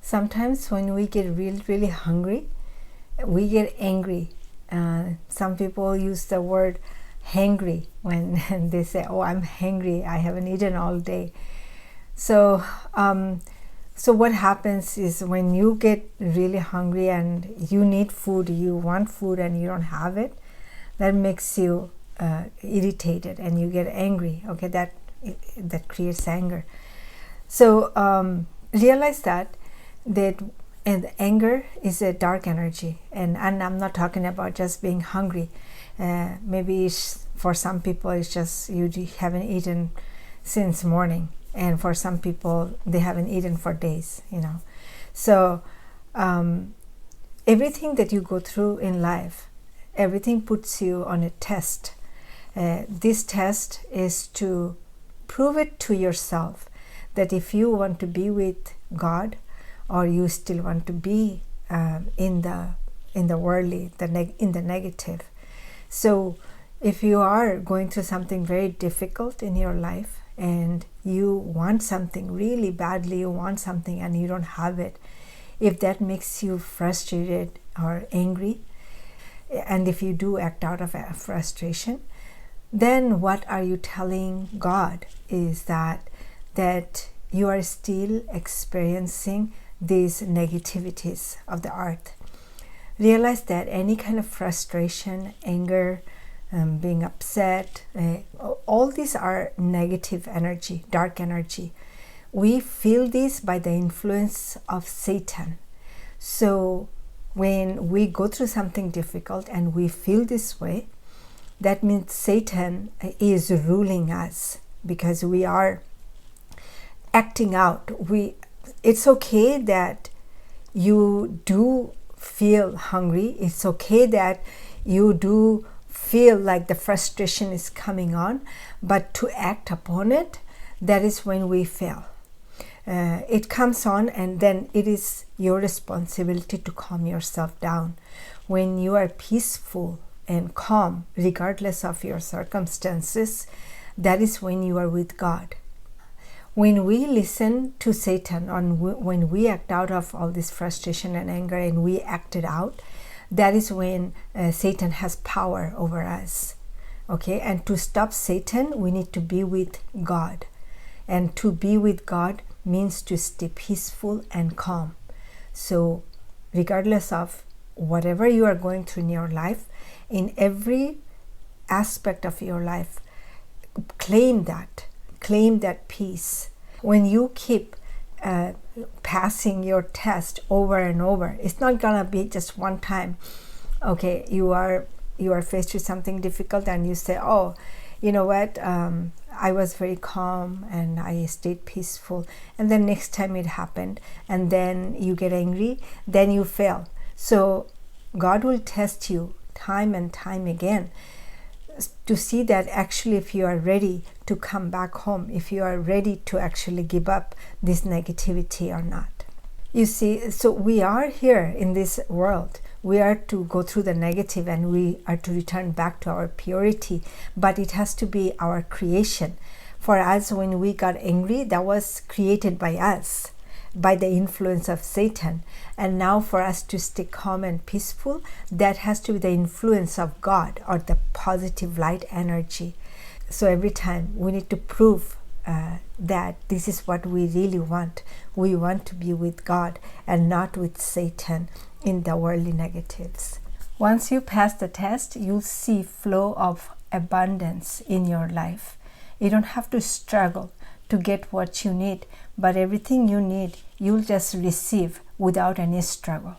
Sometimes when we get really, really hungry, we get angry. Some people use the word hangry when they say, oh, I'm hangry, I haven't eaten all day. So what happens is when you get really hungry and you need food, you want food and you don't have it, that makes you irritated and you get angry. Okay, that creates anger. So realize that and anger is a dark energy, and I'm not talking about just being hungry. Maybe for some people it's just you haven't eaten since morning, and for some people they haven't eaten for days, So everything that you go through in life, everything puts you on a test. This test is to prove it to yourself that if you want to be with God, or you still want to be in the worldly, in the negative. So if you are going through something very difficult in your life and you want something really badly, you want something and you don't have it, if that makes you frustrated or angry, and if you do act out of frustration, then what are you telling God is that you are still experiencing these negativities of the earth. Realize that any kind of frustration, anger, being upset, all these are negative energy, dark energy. We feel this by the influence of Satan. So when we go through something difficult and we feel this way, that means Satan is ruling us because we are acting out. It's okay that you do feel hungry. It's okay that you do feel like the frustration is coming on, but to act upon it, that is when we fail. It comes on, and then it is your responsibility to calm yourself down. When you are peaceful and calm, regardless of your circumstances, that is when you are with God. When we listen to Satan, when we act out of all this frustration and anger and we act it out, that is when Satan has power over us. Okay, and to stop Satan, we need to be with God. And to be with God means to stay peaceful and calm. So regardless of whatever you are going through in your life, in every aspect of your life, claim that peace. When you keep passing your test over and over, it's not gonna be just one time. Okay, you are faced with something difficult and you say, oh, you know what, I was very calm and I stayed peaceful, and then next time it happened, and then you get angry, then you fail. So God will test you time and time again to see that actually if you are ready to come back home, if you are ready to actually give up this negativity or not. You see, so we are here in this world. We are to go through the negative and we are to return back to our purity, but it has to be our creation. For us, when we got angry, that was created by us, by the influence of Satan. And now for us to stay calm and peaceful, that has to be the influence of God, or the positive light energy. So every time we need to prove that this is what we really want. We want to be with God and not with Satan in the worldly negatives. Once you pass the test, you'll see flow of abundance in your life. You don't have to struggle to get what you need, but everything you need, you'll just receive without any struggle.